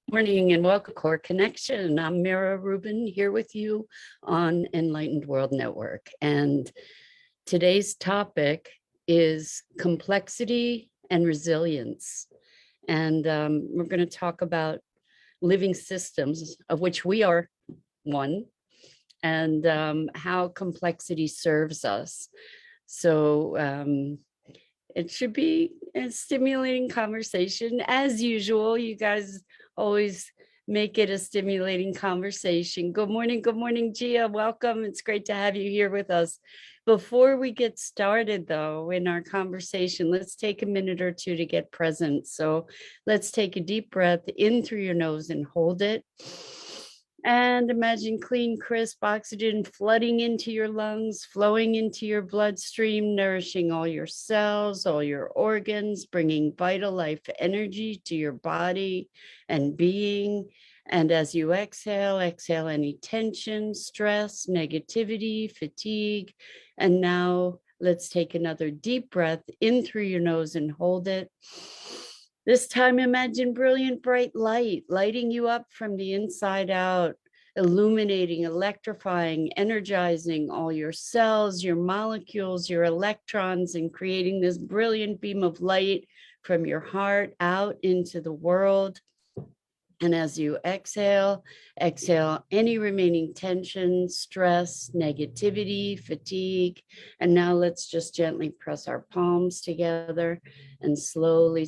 Morning and welcome to Core Connection. I'm Mira Rubin here with you on Enlightened World Network. And today's topic is complexity and resilience. And we're going to talk about living systems, of which we are one, and how complexity serves us. So it should be a stimulating conversation. As usual, you guys always make it a stimulating conversation. Good morning, Gia. Welcome. It's great to have you here with us. Before we get started, though, in our conversation, let's take a minute or two to get present. So let's take a deep breath in through your nose and hold it. And imagine clean, crisp oxygen flooding into your lungs, flowing into your bloodstream, nourishing all your cells, all your organs, bringing vital life energy to your body and being. And as you exhale any tension, stress, negativity, fatigue. And now let's take another deep breath in through your nose and hold it. This time, imagine brilliant, bright light, lighting you up from the inside out, illuminating, electrifying, energizing all your cells, your molecules, your electrons, and creating this brilliant beam of light from your heart out into the world. And as you exhale any remaining tension, stress, negativity, fatigue. And now let's just gently press our palms together and slowly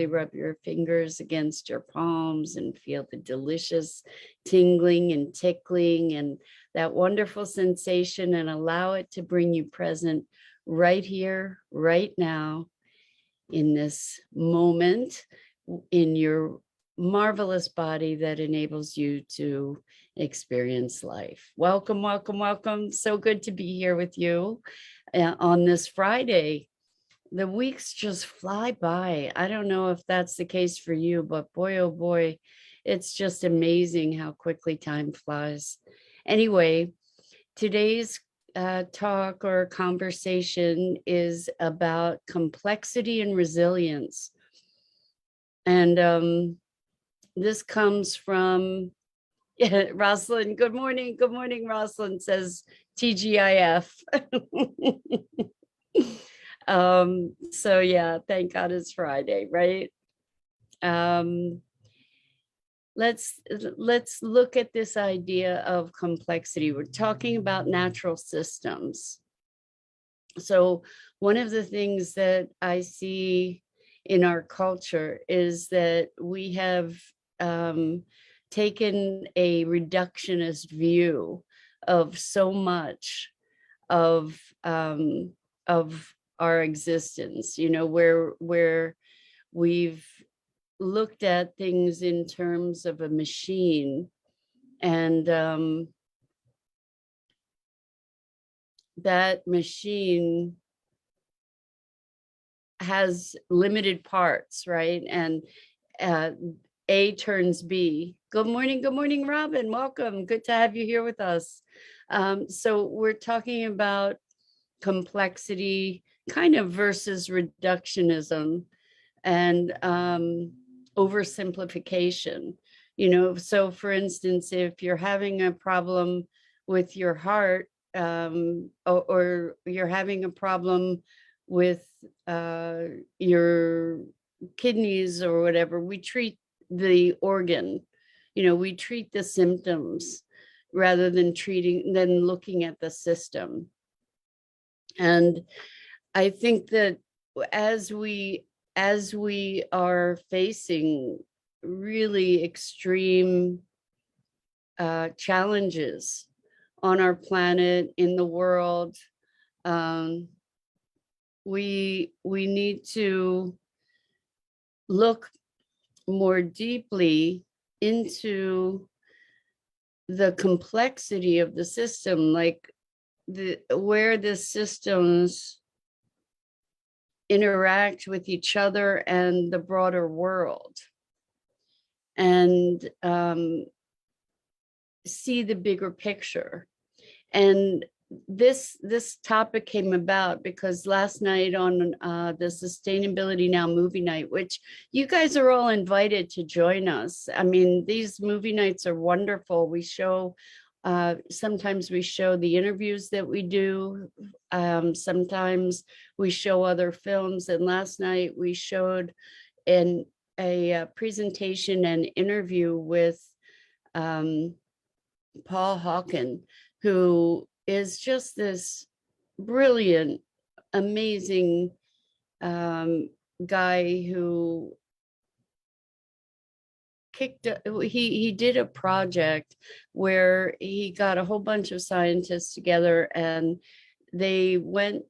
rub your fingers against your palms and feel the delicious tingling and tickling and that wonderful sensation, and allow it to bring you present right here, right now, in this moment, in your marvelous body that enables you to experience life. Welcome. So good to be here with you on this Friday. The weeks just fly by. I don't know if that's the case for you, but boy, oh boy, it's just amazing how quickly time flies. Anyway, today's talk or conversation is about complexity and resilience. And this comes from Rosalind. Good morning, Rosalind says TGIF. So yeah, thank God it's Friday, right? Let's look at this idea of complexity. We're talking about natural systems. So one of the things that I see in our culture is that we have taken a reductionist view of so much of our existence, where we've looked at things in terms of a machine, and that machine has limited parts, right? And A turns B. Good morning, Robin. Welcome. Good to have you here with us. So we're talking about complexity kind of versus reductionism and oversimplification. So for instance, if you're having a problem with your heart, or you're having a problem with your kidneys or whatever, we treat the organ, we treat the symptoms rather than looking at the system. And I think that as we are facing really extreme challenges on our planet, in the world, we need to look more deeply into the complexity of the system, like where the systems interact with each other and the broader world, and see the bigger picture. And this topic came about because last night on the Sustainability Now movie night, which you guys are all invited to join us. I mean, these movie nights are wonderful. We show, sometimes we show the interviews that we do. Sometimes we show other films. And last night we showed a presentation and interview with Paul Hawken, who is just this brilliant, amazing guy who he did a project where he got a whole bunch of scientists together and they went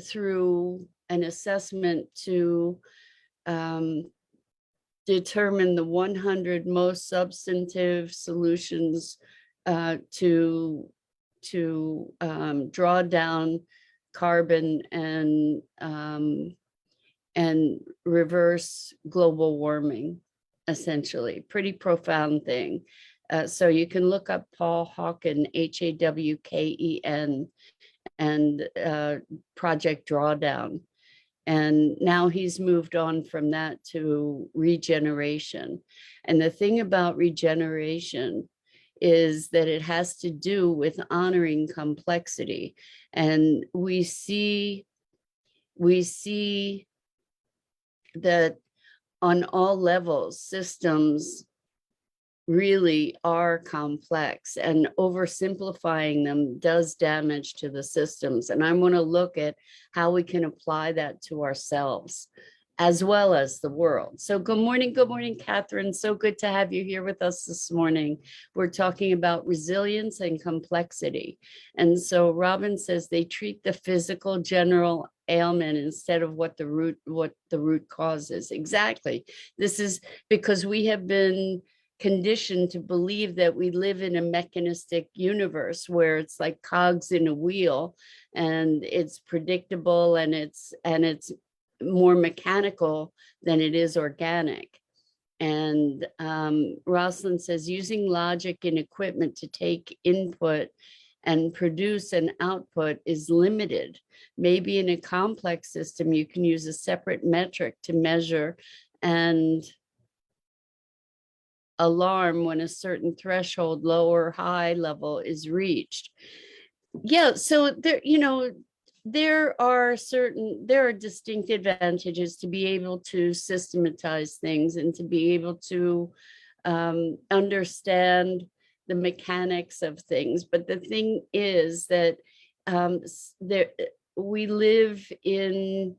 through an assessment to determine the 100 most substantive solutions to draw down carbon and reverse global warming, essentially. Pretty profound thing. So you can look up Paul Hawken, Hawken, and Project Drawdown. And now he's moved on from that to regeneration. And the thing about regeneration is that it has to do with honoring complexity. And we see that on all levels, systems really are complex, and oversimplifying them does damage to the systems. And I want to look at how we can apply that to ourselves as well as the world. So good morning, Catherine. So good to have you here with us this morning. We're talking about resilience and complexity. And so Robin says they treat the physical general ailment instead of what the root cause is. Exactly. This is because we have been conditioned to believe that we live in a mechanistic universe where it's like cogs in a wheel, and it's predictable, and it's more mechanical than it is organic. And Rosalind says using logic and equipment to take input and produce an output is limited. Maybe in a complex system, you can use a separate metric to measure and alarm when a certain threshold, low or high level, is reached. Yeah, so there are distinct advantages to be able to systematize things and to be able to understand the mechanics of things. But the thing is that we live in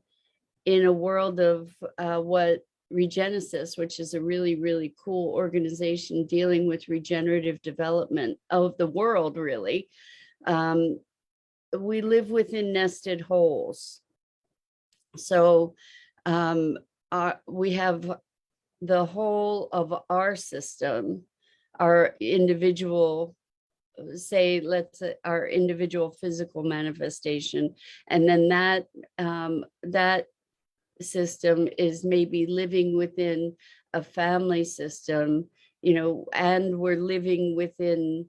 a world of what Regenesis, which is a really, really cool organization dealing with regenerative development of the world, really. We live within nested holes. So we have the whole of our system, our individual, our individual physical manifestation, and then that system is maybe living within a family system, and we're living within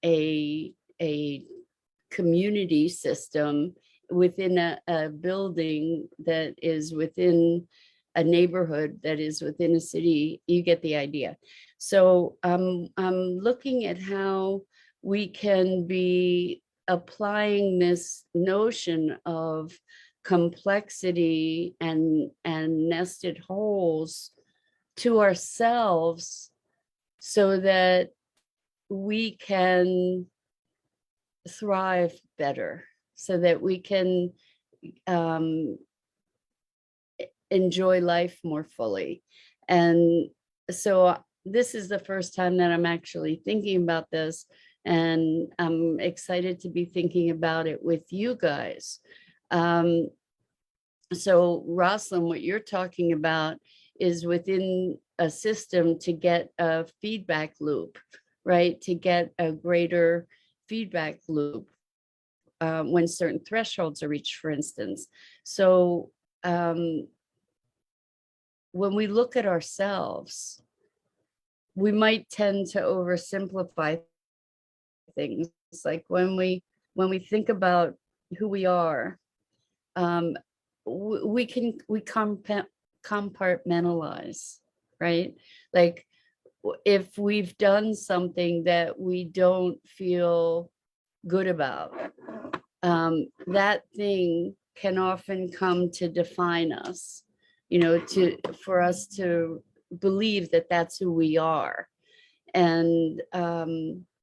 a community system within a building that is within a neighborhood that is within a city. You get the idea. So I'm looking at how we can be applying this notion of complexity and nested holes to ourselves so that we can thrive better, so that we can enjoy life more fully. And so this is the first time that I'm actually thinking about this, and I'm excited to be thinking about it with you guys. So Rosalind, what you're talking about is within a system to get a feedback loop, right? To get a greater feedback loop when certain thresholds are reached, for instance. So when we look at ourselves, we might tend to oversimplify things like when we think about who we are, we compartmentalize, right? Like if we've done something that we don't feel good about, that thing can often come to define us, for us to believe that that's who we are. And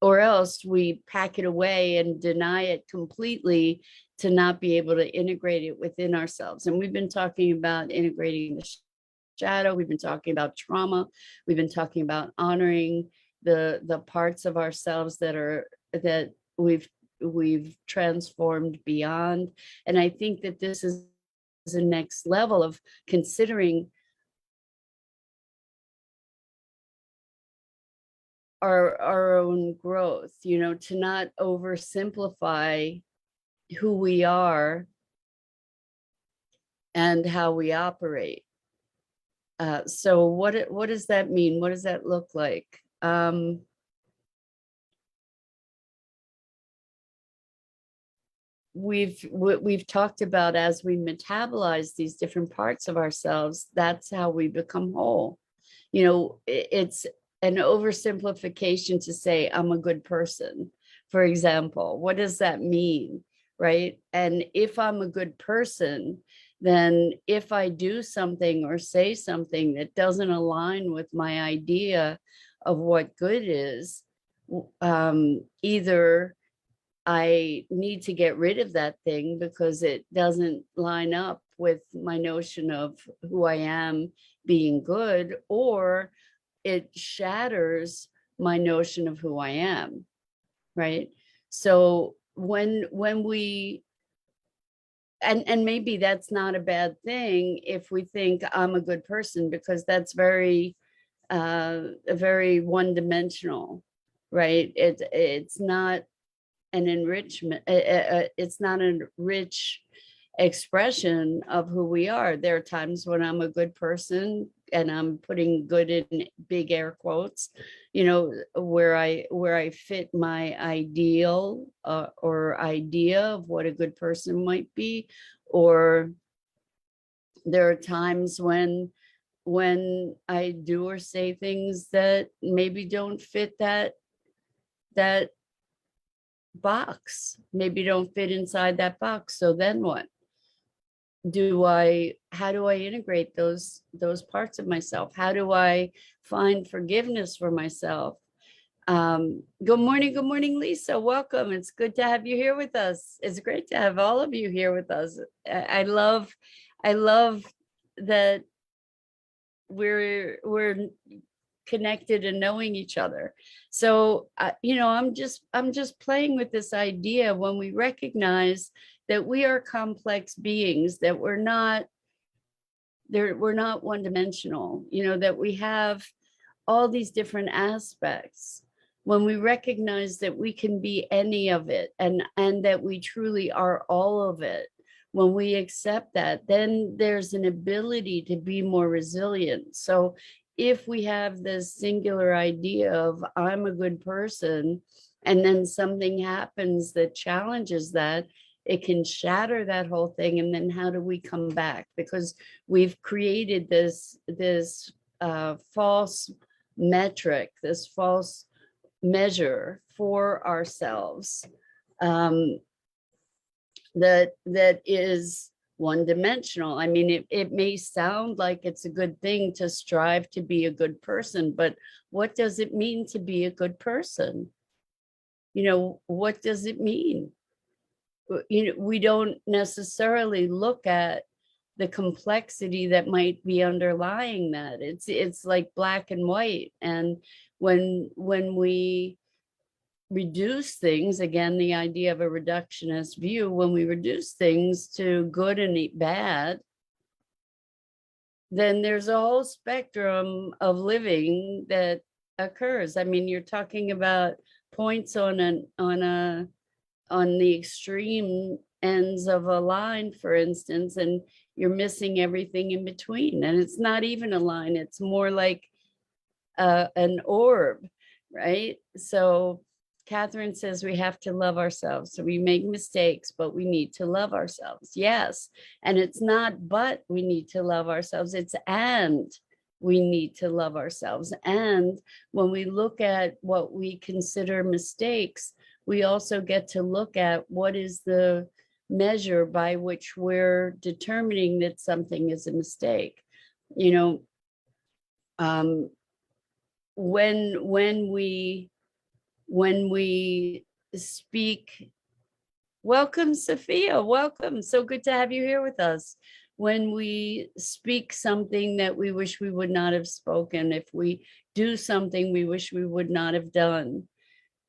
or else we pack it away and deny it completely to not be able to integrate it within ourselves. And we've been talking about integrating the shadow. We've been talking about trauma. We've been talking about honoring the parts of ourselves that we've transformed beyond. And I think that this is the next level of considering our own growth, to not oversimplify who we are and how we operate. So what does that mean? What does that look like? We've talked about, as we metabolize these different parts of ourselves, that's how we become whole. It's an oversimplification to say I'm a good person, for example. What does that mean, right? And if I'm a good person, then if I do something or say something that doesn't align with my idea of what good is, either I need to get rid of that thing because it doesn't line up with my notion of who I am being good, or it shatters my notion of who I am, right? So when we, and maybe that's not a bad thing if we think I'm a good person, because that's very one-dimensional, right? It's not an enrichment, it's not a rich expression of who we are. There are times when I'm a good person, and I'm putting good in big air quotes, where I fit my ideal or idea of what a good person might be. Or there are times when I do or say things that maybe don't fit that box, maybe don't fit inside that box. So then what? How do I integrate those parts of myself? How do I find forgiveness for myself? Good morning, Lisa. Welcome. It's good to have you here with us. It's great to have all of you here with us. I love that we're connected and knowing each other. So I'm just playing with this idea. When we recognize that we are complex beings, that we're not one-dimensional, that we have all these different aspects. When we recognize that we can be any of it, and that we truly are all of it, when we accept that, then there's an ability to be more resilient. So if we have this singular idea of I'm a good person, and then something happens that challenges that, it can shatter that whole thing. And then how do we come back? Because we've created this false metric, this false measure for ourselves, that is one-dimensional. I mean, it may sound like it's a good thing to strive to be a good person, but what does it mean to be a good person? What does it mean? We don't necessarily look at the complexity that might be underlying that. It's like black and white. And when we reduce things, again, the idea of a reductionist view, when we reduce things to good and bad, then there's a whole spectrum of living that occurs. I mean, you're talking about points on the extreme ends of a line, for instance, and you're missing everything in between. And it's not even a line, it's more like an orb, right? So Catherine says we have to love ourselves. So we make mistakes, but we need to love ourselves. Yes. And it's not, but we need to love ourselves. It's, and we need to love ourselves. And when we look at what we consider mistakes, we also get to look at what is the measure by which we're determining that something is a mistake. You know, when we speak, welcome, Sophia, welcome. So good to have you here with us. When we speak something that we wish we would not have spoken, if we do something we wish we would not have done,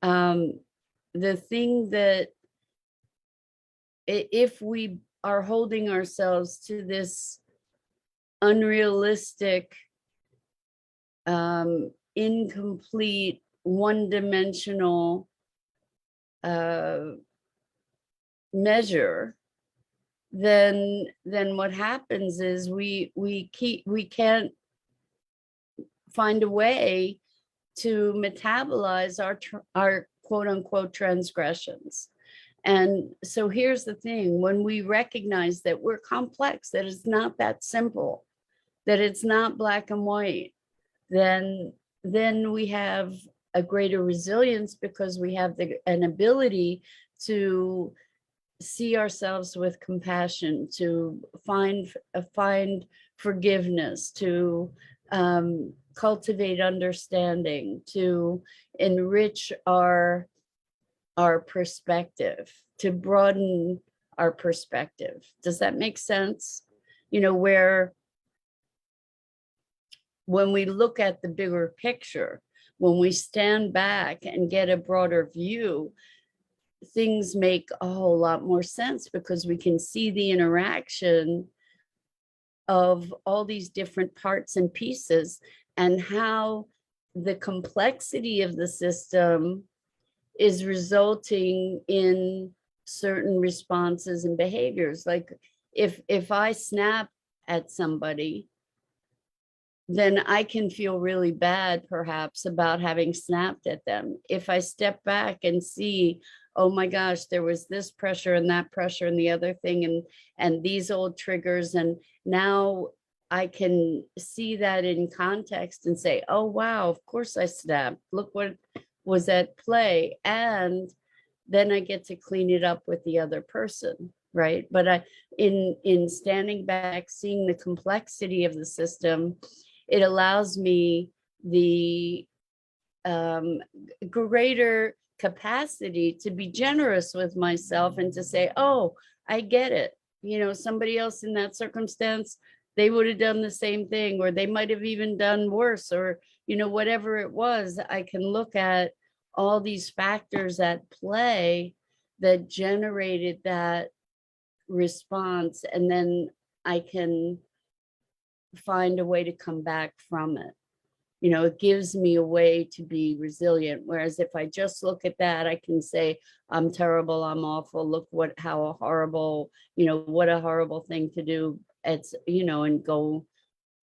the thing that, if we are holding ourselves to this unrealistic, incomplete, one-dimensional measure, then what happens is we can't find a way to metabolize our quote unquote transgressions. And so here's the thing: when we recognize that we're complex, that it's not that simple, that it's not black and white, then we have a greater resilience, because we have an ability to see ourselves with compassion, to find forgiveness, to cultivate understanding, to enrich our perspective, to broaden our perspective. Does that make sense? You know, where when we look at the bigger picture, when we stand back and get a broader view, things make a whole lot more sense, because we can see the interaction of all these different parts and pieces, and how the complexity of the system is resulting in certain responses and behaviors. Like if I snap at somebody, then I can feel really bad perhaps about having snapped at them. If I step back and see, oh my gosh, there was this pressure and that pressure and the other thing, and these old triggers, and now I can see that in context and say, oh wow, of course I snapped. Look what was at play. And then I get to clean it up with the other person, right? But in standing back, seeing the complexity of the system, it allows me the greater capacity to be generous with myself and to say, oh, I get it. You know, somebody else in that circumstance, they would have done the same thing, or they might have even done worse, or, you know, whatever it was. I can look at all these factors at play that generated that response, and then I can find a way to come back from it. You know, it gives me a way to be resilient. Whereas if I just look at that, I can say, I'm terrible, I'm awful, look how horrible, you know, what a horrible thing to do. It's, you know, and go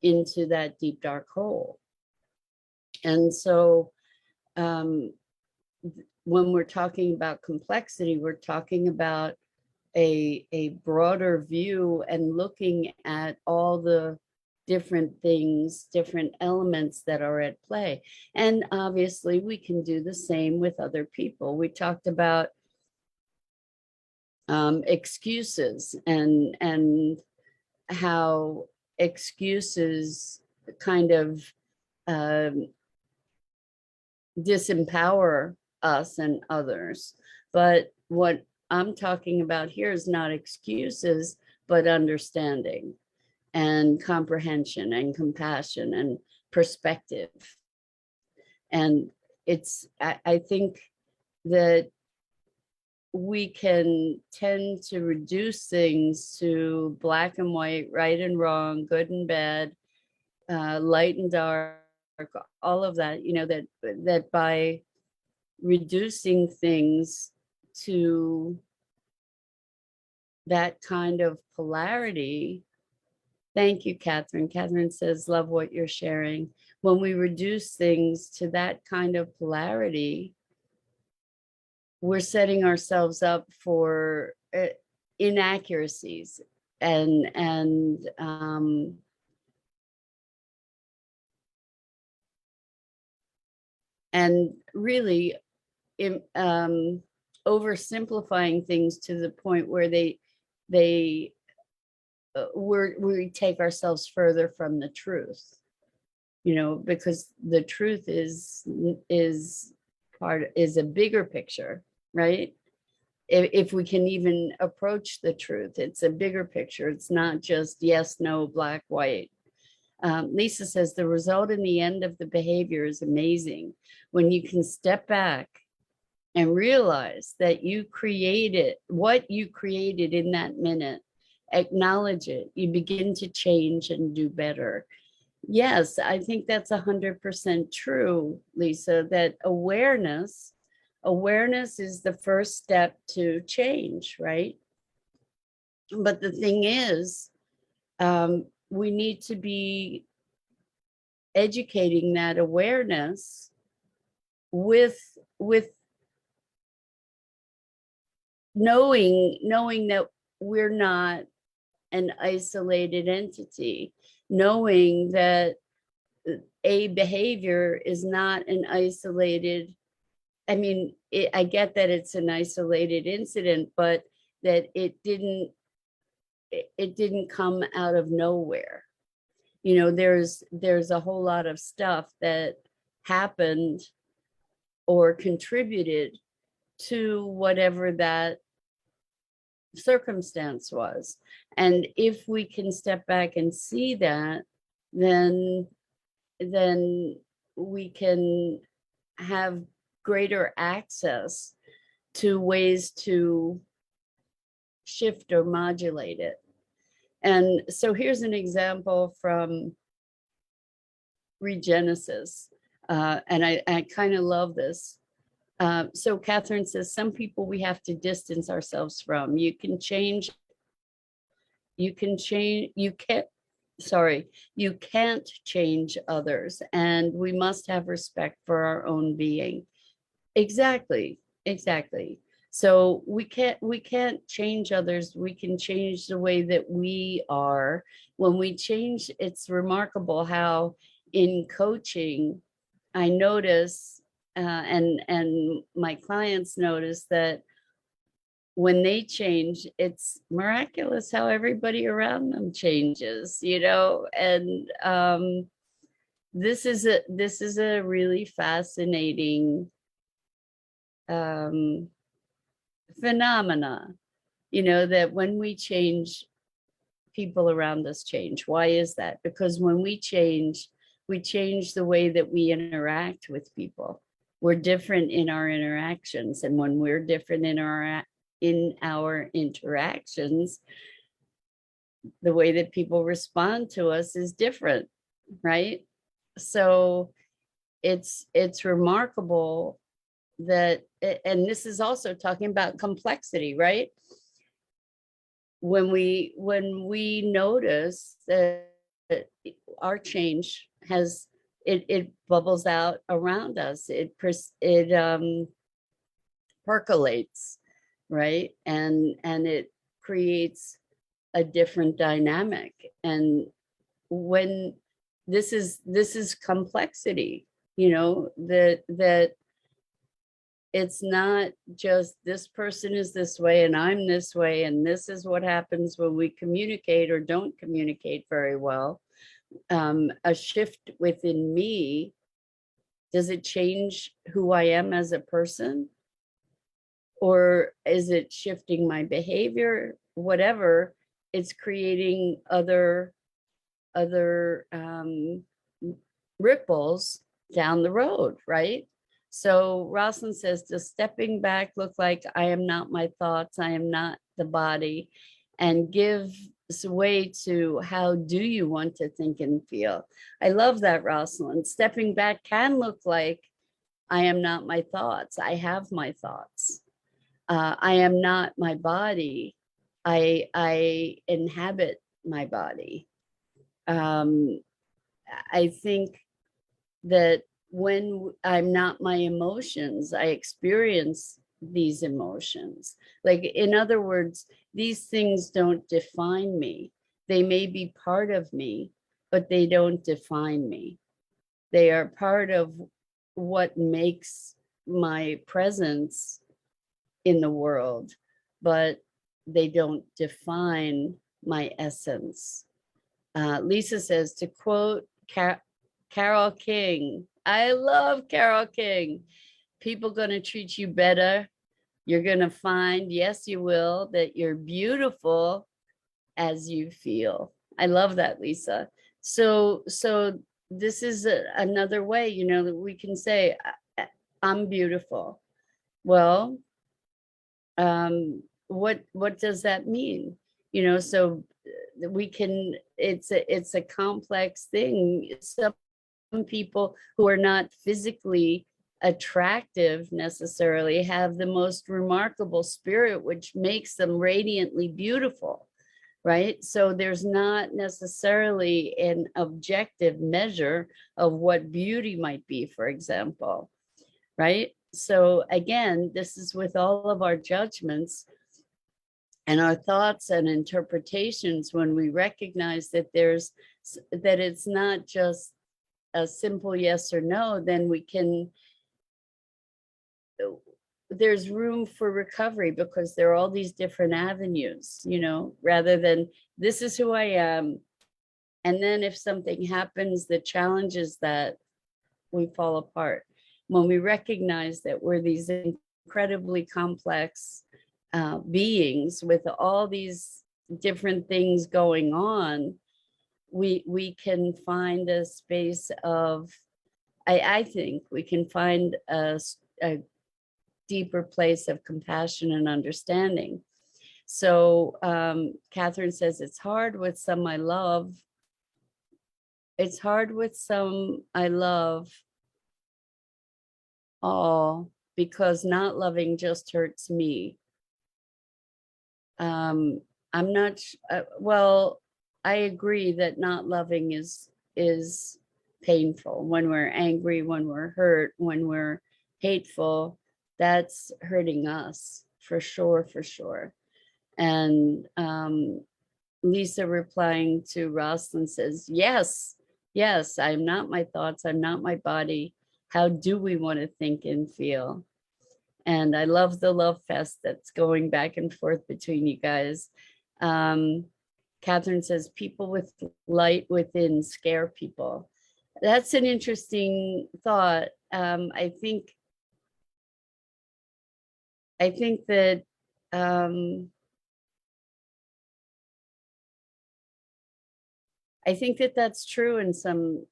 into that deep, dark hole. And so when we're talking about complexity, we're talking about a broader view and looking at all the different things, different elements that are at play. And obviously we can do the same with other people. We talked about excuses and how excuses kind of disempower us and others. But what I'm talking about here is not excuses, but understanding and comprehension and compassion and perspective. And I think that we can tend to reduce things to black and white, right and wrong, good and bad, light and dark, all of that, you know, that by reducing things to that kind of polarity. Thank you, Catherine. Catherine says, love what you're sharing. When we reduce things to that kind of polarity, we're setting ourselves up for inaccuracies and really oversimplifying things to the point where they we take ourselves further from the truth, because the truth is is a bigger picture, right? If we can even approach the truth, it's a bigger picture. It's not just yes, no, black, white. Lisa says the result in the end of the behavior is amazing when you can step back and realize that you created what you created in that minute, acknowledge it, you begin to change and do better. Yes, I think that's 100% true, Lisa, that awareness is the first step to change, right? But the thing is, we need to be educating that awareness with knowing that we're not an isolated entity, knowing that a behavior is not an isolated, I mean, I get that it's an isolated incident, but that it didn't come out of nowhere. There's a whole lot of stuff that happened or contributed to whatever that circumstance was. And if we can step back and see that, then we can have greater access to ways to shift or modulate it. And so here's an example from Regenesis. And I kind of love this. So Catherine says, some people we have to distance ourselves from. You can't, you can't change others. And we must have respect for our own being. Exactly. So we can't change others. We can change the way that we are. When we change, it's remarkable how in coaching, I notice, and my clients notice that when they change, it's miraculous how everybody around them changes, and this is a really fascinating phenomena, that when we change, people around us change. Why is that? Because when we change the way that we interact with people. We're different in our interactions, and when we're different in our interactions, the way that people respond to us is different, right? So it's remarkable that, and this is also talking about complexity, right? When we notice that our change has it bubbles out around us, it percolates, right? And it creates a different dynamic. And when this is complexity, that it's not just this person is this way and I'm this way, and this is what happens when we communicate or don't communicate very well. A shift within me, does it change who I am as a person? Or is it shifting my behavior? Whatever, it's creating other ripples down the road, right? So Rosalind says, does stepping back look like I am not my thoughts, I am not the body, and give way to how do you want to think and feel? I love that, Rosalind. Stepping back can look like I am not my thoughts, I have my thoughts. I am not my body, I inhabit my body. I think that when I'm not my emotions, I experience these emotions. Like, in other words, these things don't define me. They may be part of me, but they don't define me. They are part of what makes my presence in the world, but they don't define my essence. Lisa says, to quote Carole King, I love Carole King, people gonna treat you better. You're gonna find, yes, you will, that you're beautiful as you feel. I love that, Lisa. So this is another way, that we can say, I'm beautiful. Well, what does that mean? So we can, it's a complex thing. Some people who are not physically attractive necessarily have the most remarkable spirit, which makes them radiantly beautiful, right? So there's not necessarily an objective measure of what beauty might be, for example, right? So again, this is with all of our judgments and our thoughts and interpretations. When we recognize that that it's not just a simple yes or no, then there's room for recovery, because there are all these different avenues, rather than this is who I am. And then if something happens that challenges that, we fall apart. When we recognize that we're these incredibly complex beings with all these different things going on, we can find a space of, I think we can find a deeper place of compassion and understanding. So Catherine says, it's hard with some I love. It's hard with some I love all, because not loving just hurts me. I'm not, well, I agree that not loving is painful. When we're angry, when we're hurt, when we're hateful, that's hurting us for sure, for sure. And Lisa replying to Rosalind says, yes, I'm not my thoughts, I'm not my body. How do we want to think and feel? And I love the love fest that's going back and forth between you guys. Catherine says, people with light within scare people. That's an interesting thought. I think that I think that that's true in some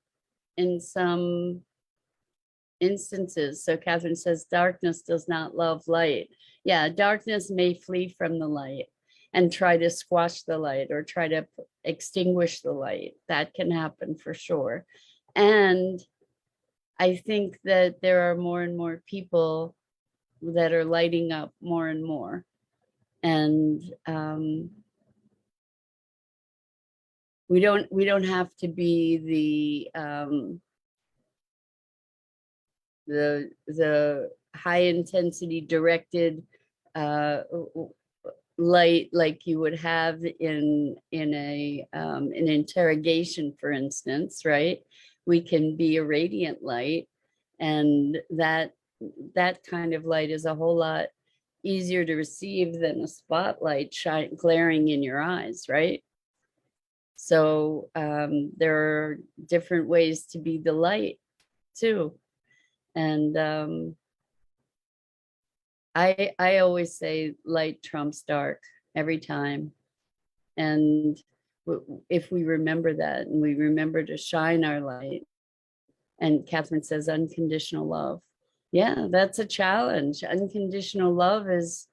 instances. So Catherine says, darkness does not love light. Yeah, darkness may flee from the light and try to squash the light or try to extinguish the light. That can happen for sure. And I think that there are more and more people that are lighting up more and more. And we don't have to be the high intensity directed light like you would have in an interrogation, for instance, right? We can be a radiant light, and that kind of light is a whole lot easier to receive than a spotlight glaring in your eyes, right? So there are different ways to be the light too. And I always say light trumps dark every time. And if we remember that, and we remember to shine our light, and Catherine says unconditional love. Yeah, that's a challenge. Unconditional love is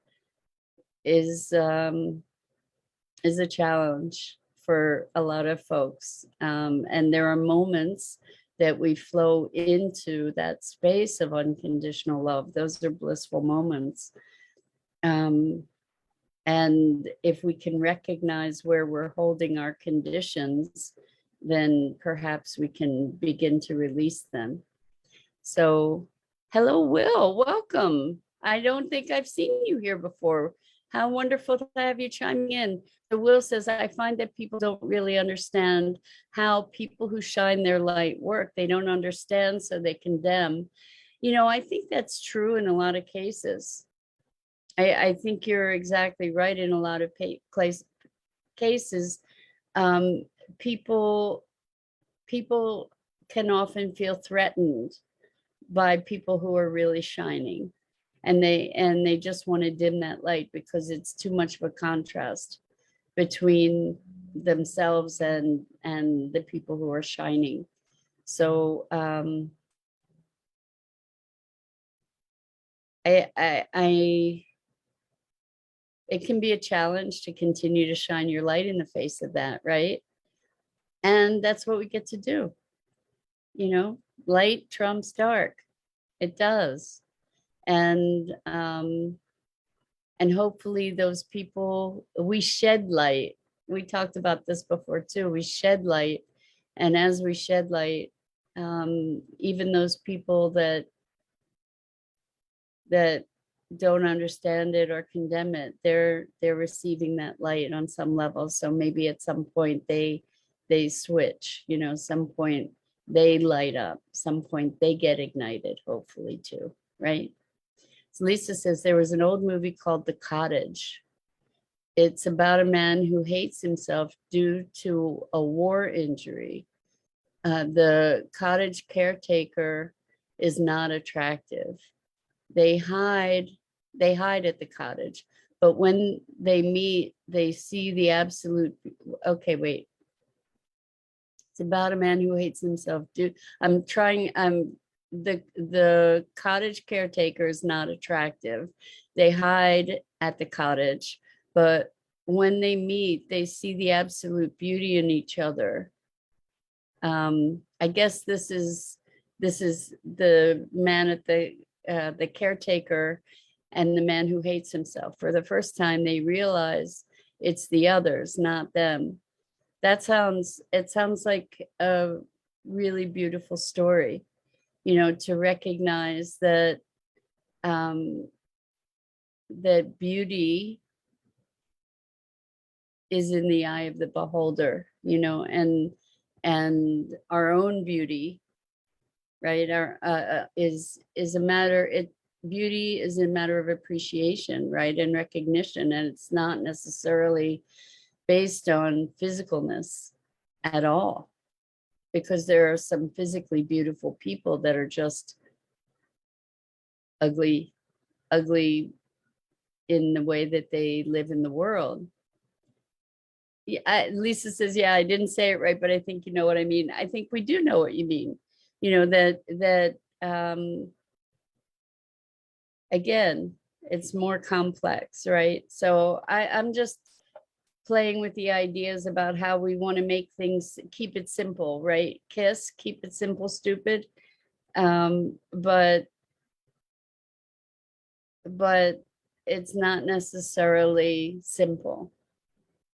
a challenge for a lot of folks. And there are moments that we flow into that space of unconditional love. Those are blissful moments. And if we can recognize where we're holding our conditions, then perhaps we can begin to release them. So, hello, Will, welcome. I don't think I've seen you here before. How wonderful to have you chiming in. So Will says, I find that people don't really understand how people who shine their light work. They don't understand, so they condemn. I think that's true in a lot of cases. I think you're exactly right in a lot of cases. Um, people people can often feel threatened by people who are really shining, and they just want to dim that light because it's too much of a contrast between themselves and the people who are shining. So I it can be a challenge to continue to shine your light in the face of that, right? And that's what we get to do. Light trumps dark. It does. And hopefully those people, we shed light. We talked about this before too. We shed light, and as we shed light, even those people that don't understand it or condemn it, they're receiving that light on some level. So maybe at some point they switch, some point they light up, some point they get ignited, hopefully too, right? So Lisa says there was an old movie called The Cottage. It's about a man who hates himself due to a war injury. The cottage caretaker is not attractive. They hide at the cottage, but when they meet, they see the absolute. Okay, wait. It's about a man who hates himself. I'm trying. The cottage caretaker is not attractive. They hide at the cottage, but when they meet, they see the absolute beauty in each other. I guess this is the man at the caretaker and the man who hates himself. For the first time, they realize it's the others, not them. It sounds like a really beautiful story, to recognize that that beauty is in the eye of the beholder, and our own beauty, right? Our is a matter. Beauty is a matter of appreciation, right, and recognition, and it's not necessarily based on physicalness at all, because there are some physically beautiful people that are just ugly in the way that they live in the world. Yeah, Lisa says, yeah, I didn't say it right, but I think you know what I mean. I think we do know what you mean. That again, it's more complex, right? So I'm just playing with the ideas about how we want to make things, keep it simple, right? KISS, keep it simple, stupid. But it's not necessarily simple.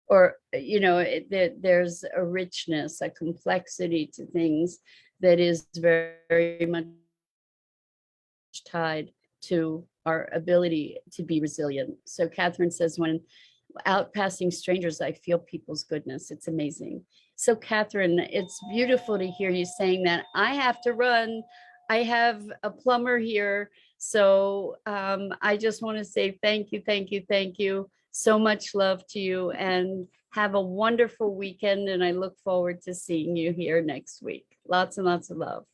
Or, there's a richness, a complexity to things that is very, very much tied to our ability to be resilient. So Catherine says, when out passing strangers, I feel people's goodness. It's amazing. So Catherine, it's beautiful to hear you saying that. I have to run. I have a plumber here. So I just want to say thank you, thank you, thank you. So much love to you, and have a wonderful weekend. And I look forward to seeing you here next week. Lots and lots of love.